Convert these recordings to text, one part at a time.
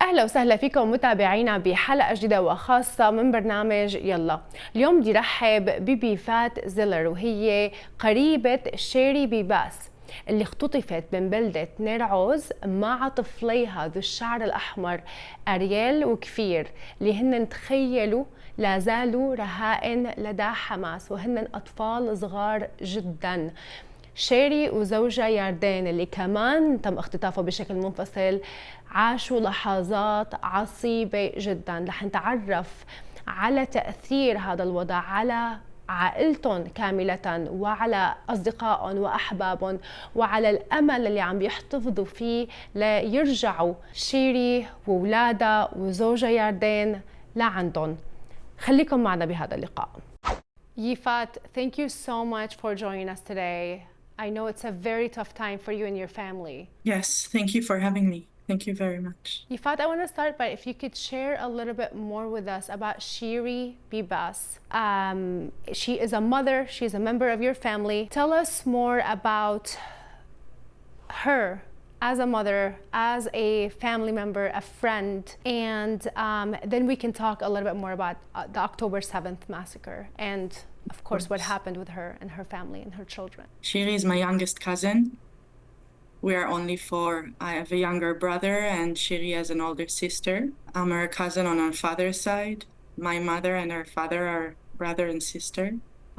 أهلا وسهلا فيكم متابعينا بحلقة جديدة وخاصة من برنامج يلا. اليوم بدي رحب بيفات زيلر، وهي قريبة شيري بيباس اللي اختطفت من بلدة نيرعوز مع طفليها ذو الشعر الأحمر آرييل وكفير، اللي هن تخيلوا لا زالوا رهائن لدى حماس، وهن أطفال صغار جدا. شيري وزوجها ياردين اللي كمان تم اختطافه بشكل منفصل عاشوا لحظات عصيبة جدا. رح نتعرف على تأثير هذا الوضع على عائلتهم كاملة، وعلى أصدقائهم وأحبابهم، وعلى الأمل اللي عم بيحتفظوا فيه ليرجعوا شيري وولادها وزوجها ياردين لعندهم. خليكم معنا بهذا اللقاء. يفات, thank you so much for joining us today. I know it's a very tough time for you and your family. Yes, thank you for having me. Thank you very much. Yifat, I want to start by if you could share a little bit more with us about Shiri Bibas. She is a mother, she's a member of your family. Tell us more about her as a mother, as a family member, a friend, and then we can talk a little bit more about the October 7th massacre and of course what happened with her and her family and her children. Shiri is my youngest cousin. We are only four. I have a younger brother and Shiri has an older sister. I'm her cousin on her father's side. My mother and her father are brother and sister.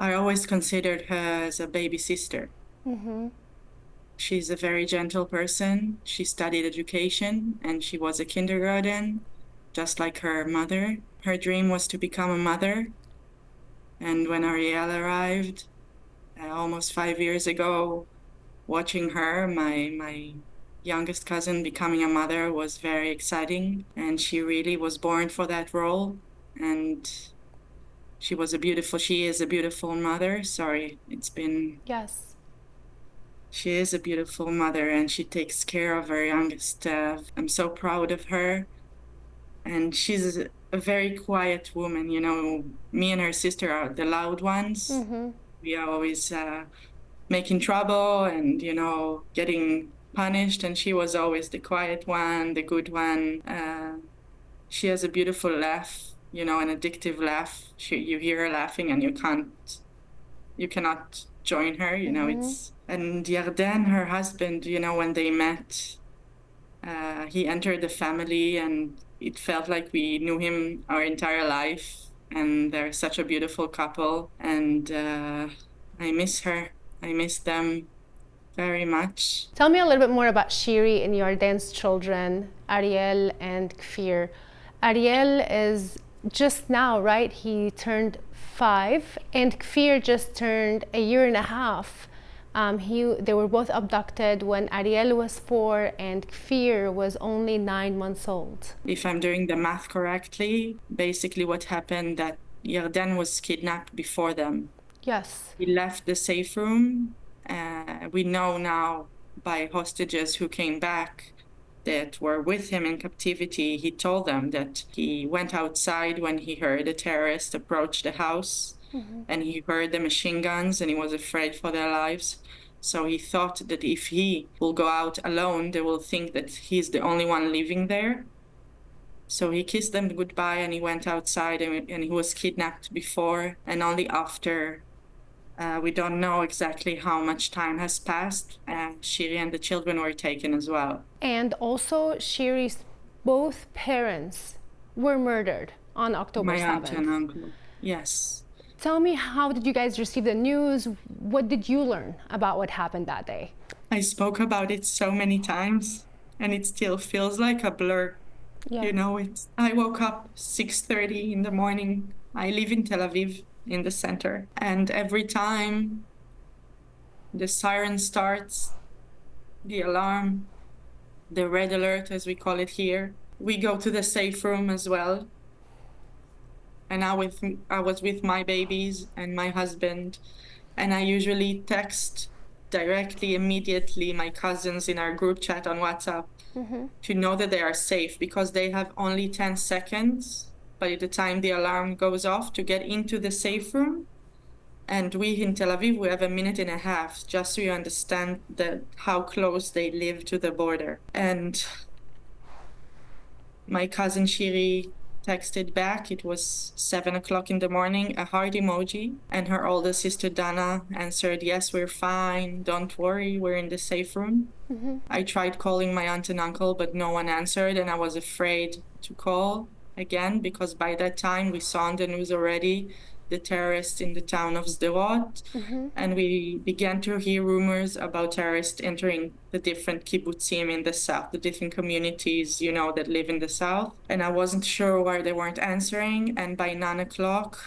I always considered her as a baby sister. Mm-hmm. She's a very gentle person. She studied education and she was a kindergarten, just like her mother. Her dream was to become a mother. And when Ariel arrived, almost 5 years ago, watching her, my youngest cousin, becoming a mother was very exciting. And she really was born for that role. And she is a beautiful mother. Sorry, it's been... Yes. She is a beautiful mother and she takes care of her youngest. I'm so proud of her. And she's a very quiet woman. You know, me and her sister are the loud ones. Mm-hmm. We are always making trouble and, you know, getting punished. And she was always the quiet one, the good one. She has a beautiful laugh, you know, an addictive laugh. You hear her laughing and you cannot join her, you know, it's... And Yardin, her husband, you know, when they met, he entered the family and it felt like we knew him our entire life. And they're such a beautiful couple. And I miss her. I miss them very much. Tell me a little bit more about Shiri and Yardin's children, Ariel and Kfir. Ariel is just now, right? He turned 5, and Kfir just turned a year and a half. They were both abducted when Ariel was 4 and Kfir was only 9 months old. If I'm doing the math correctly, basically what happened that Yardin was kidnapped before them. Yes. He left the safe room. We know now by hostages who came back that were with him in captivity, he told them that he went outside when he heard a terrorist approach the house. Mm-hmm. And he heard the machine guns and he was afraid for their lives. So he thought that if he will go out alone, they will think that he's the only one living there. So he kissed them goodbye and he went outside and he was kidnapped before. And only after, we don't know exactly how much time has passed, Shiri and the children were taken as well. And also Shiri's both parents were murdered on October 7th. My aunt and uncle, yes. Tell me, how did you guys receive the news? What did you learn about what happened that day? I spoke about it so many times and it still feels like a blur. Yeah. You know, I woke up 6:30 in the morning. I live in Tel Aviv in the center. And every time the siren starts, the alarm, the red alert, as we call it here, we go to the safe room as well. And I was with my babies and my husband, and I usually text directly, immediately, my cousins in our group chat on WhatsApp to know that they are safe, because they have only 10 seconds by the time the alarm goes off to get into the safe room. And we in Tel Aviv, we have 1.5 minutes, just so you understand how close they live to the border. And My cousin Shiri texted back. It was 7 o'clock in the morning, a heart emoji. And her older sister Dana answered, yes, we're fine. Don't worry, we're in the safe room. I tried calling my aunt and uncle, but no one answered. And I was afraid to call again because by that time we saw on the news already the terrorists in the town of Sderot. And we began to hear rumors about terrorists entering the different kibbutzim in the south, the different communities, you know, that live in the south. And I wasn't sure why they weren't answering. And by 9 o'clock,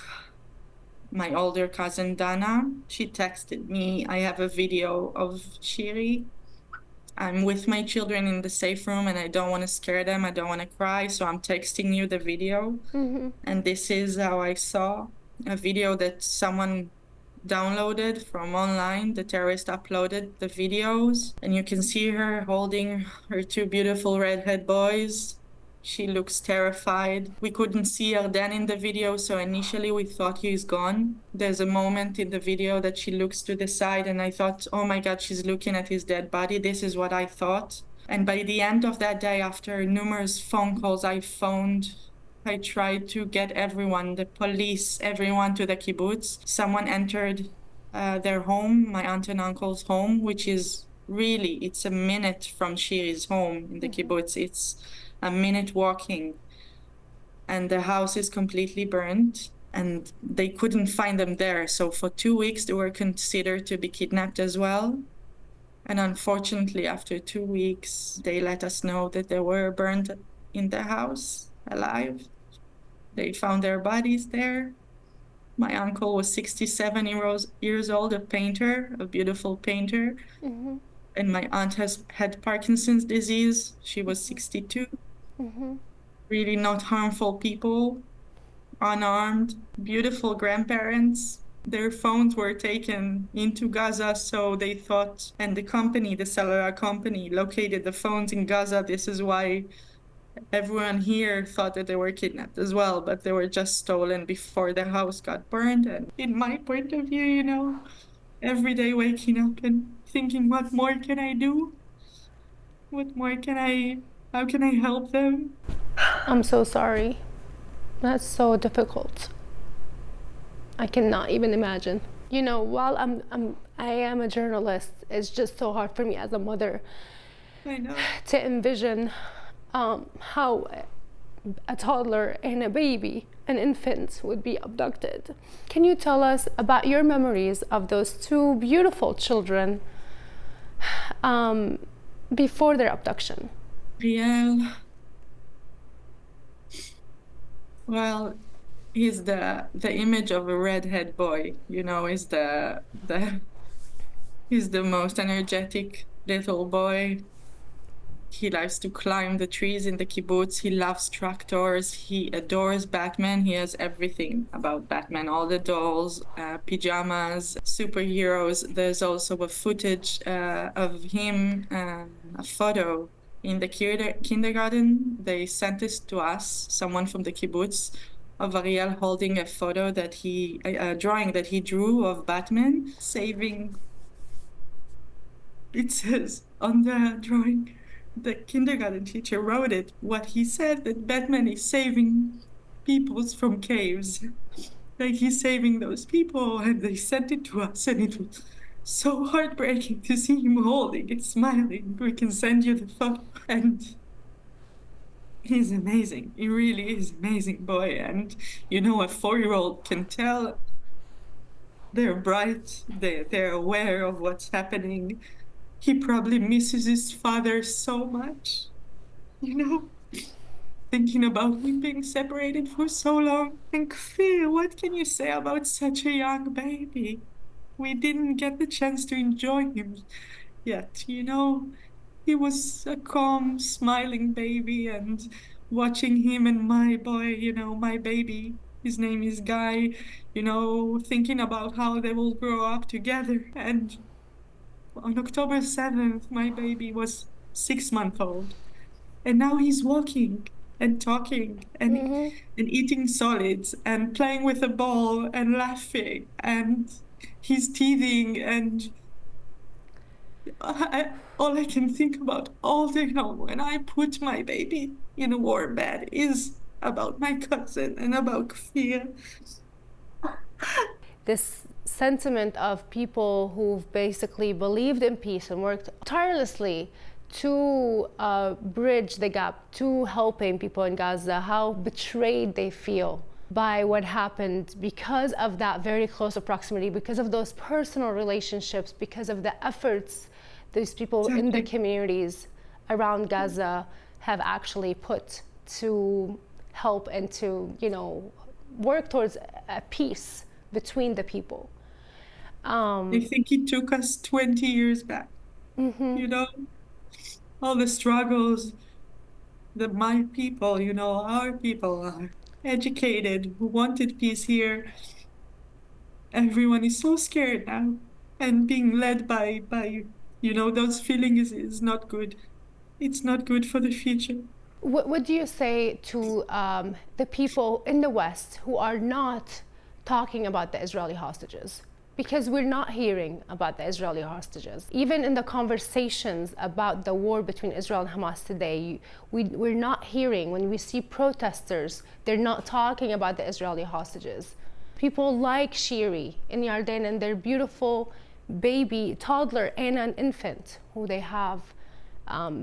my older cousin Dana, she texted me, I have a video of Shiri. I'm with my children in the safe room and I don't want to scare them. I don't want to cry. So I'm texting you the video. And this is how I saw a video that someone downloaded from online. The terrorist uploaded the videos and you can see her holding her two beautiful redhead boys. She looks terrified. We couldn't see Yardin in the video, so initially we thought he's gone. There's a moment in the video that she looks to the side and I thought, oh my God, she's looking at his dead body. This is what I thought. And by the end of that day, after numerous phone calls I phoned, I tried to get everyone, the police, everyone to the kibbutz. Someone entered their home, my aunt and uncle's home, which is really, it's a minute from Shiri's home in the kibbutz. It's a minute walking. And the house is completely burned and they couldn't find them there. So for 2 weeks, they were considered to be kidnapped as well. And unfortunately, after 2 weeks, they let us know that they were burned in the house alive. They found their bodies there. My uncle was 67 years old, a painter, a beautiful painter. And my aunt had Parkinson's disease. She was 62. Really not harmful people, unarmed, beautiful grandparents. Their phones were taken into Gaza, so they thought, and the company, the cellular company, located the phones in Gaza. This is why everyone here thought that they were kidnapped as well, but they were just stolen before the house got burned. And in my point of view, you know, every day waking up and thinking, what more can I do? How can I help them? I'm so sorry. That's so difficult. I cannot even imagine. You know, while I am a journalist, it's just so hard for me as a mother I know. to envision how a toddler and a baby, an infant, would be abducted. Can you tell us about your memories of those two beautiful children before their abduction? Ariel, well, he's the image of a redhead boy, you know, he's he's the most energetic little boy. He likes to climb the trees in the kibbutz. He loves tractors. He adores Batman. He has everything about Batman, all the dolls, pajamas, superheroes. There's also a footage of him, a photo in the kindergarten. They sent this to us, someone from the kibbutz, of Áriel holding a photo that a drawing that he drew of Batman saving. It says on the drawing, the kindergarten teacher wrote it, what he said, that Batman is saving peoples from caves. Like he's saving those people, and they sent it to us, and it was so heartbreaking to see him holding it, smiling. We can send you the photo. And he's amazing. He really is amazing boy. And, you know, a 4-year-old can tell they're bright, they're aware of what's happening. He probably misses his father so much, you know, thinking about him being separated for so long. And Kfir, what can you say about such a young baby? We didn't get the chance to enjoy him yet, you know. He was a calm, smiling baby, and watching him and my boy, you know, my baby, his name is Guy, you know, thinking about how they will grow up together. And on October 7th, my baby was 6 months old. And now he's walking and talking and eating solids and playing with a ball and laughing. And he's teething. And all I can think about all day long when I put my baby in a war bed is about my cousin and about Kfir. This sentiment of people who've basically believed in peace and worked tirelessly to bridge the gap to helping people in Gaza, how betrayed they feel by what happened because of that very close proximity, because of those personal relationships, because of the efforts these people in the communities around Gaza have actually put to help and to, you know, work towards a peace between the people. I think it took us 20 years back. You know, all the struggles that my people, you know, our people are educated, who wanted peace here. Everyone is so scared now, and being led by you know, those feelings is not good. It's not good for the future. What do you say to the people in the West who are not talking about the Israeli hostages? Because we're not hearing about the Israeli hostages. Even in the conversations about the war between Israel and Hamas today, we're not hearing, when we see protesters, they're not talking about the Israeli hostages. People like Sheiry in Yardin and their beautiful baby, toddler, and an infant who they have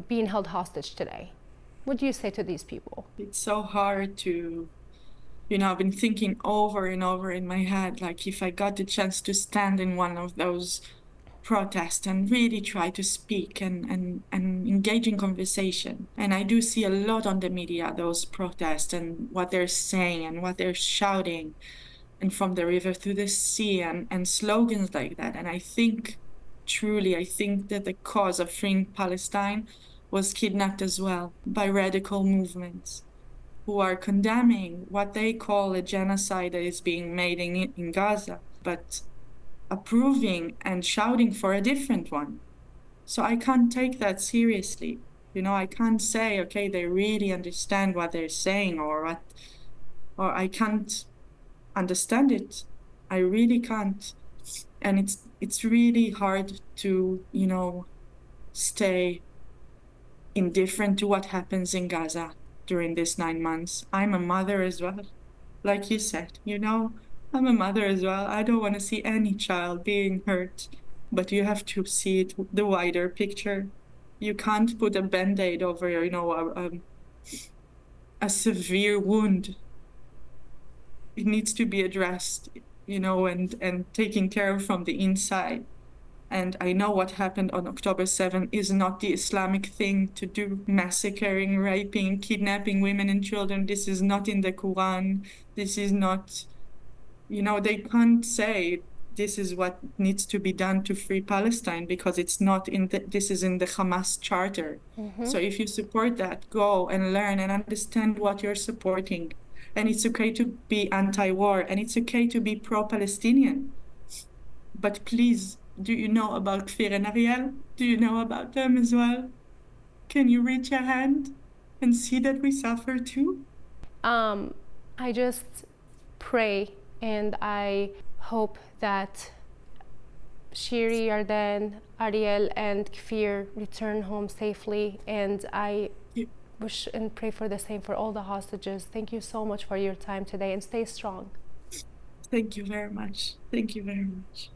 being held hostage today. What do you say to these people? It's so hard to, you know, I've been thinking over and over in my head, like if I got the chance to stand in one of those protests and really try to speak and engage in conversation. And I do see a lot on the media, those protests and what they're saying and what they're shouting, and from the river to the sea and slogans like that. And I think, truly, I think that the cause of freeing Palestine was kidnapped as well by radical movements who are condemning what they call a genocide that is being made in Gaza, but approving and shouting for a different one. So I can't take that seriously. You know, I can't say, okay, they really understand what they're saying, or I can't understand it. I really can't. And it's really hard to, you know, stay indifferent to what happens in Gaza during these 9 months. I'm a mother as well. Like you said, you know, I'm a mother as well. I don't want to see any child being hurt, but you have to see it, the wider picture. You can't put a Band-Aid over, you know, a severe wound. It needs to be addressed, you know, and taken care of from the inside. And I know what happened on October 7th is not the Islamic thing to do, massacring, raping, kidnapping women and children. This is not in the Quran. This is not, you know, they can't say this is what needs to be done to free Palestine, because it's not in the, this is in the Hamas charter. So if you support that, go and learn and understand what you're supporting. And it's okay to be anti-war, and it's okay to be pro-Palestinian. But please, do you know about Kfir and Áriél? Do you know about them as well? Can you reach a hand and see that we suffer too? I just pray and I hope that Sheiry, Yardin, Áriél, and Kfir return home safely, and I wish and pray for the same for all the hostages. Thank you so much for your time today, and stay strong. Thank you very much. Thank you very much.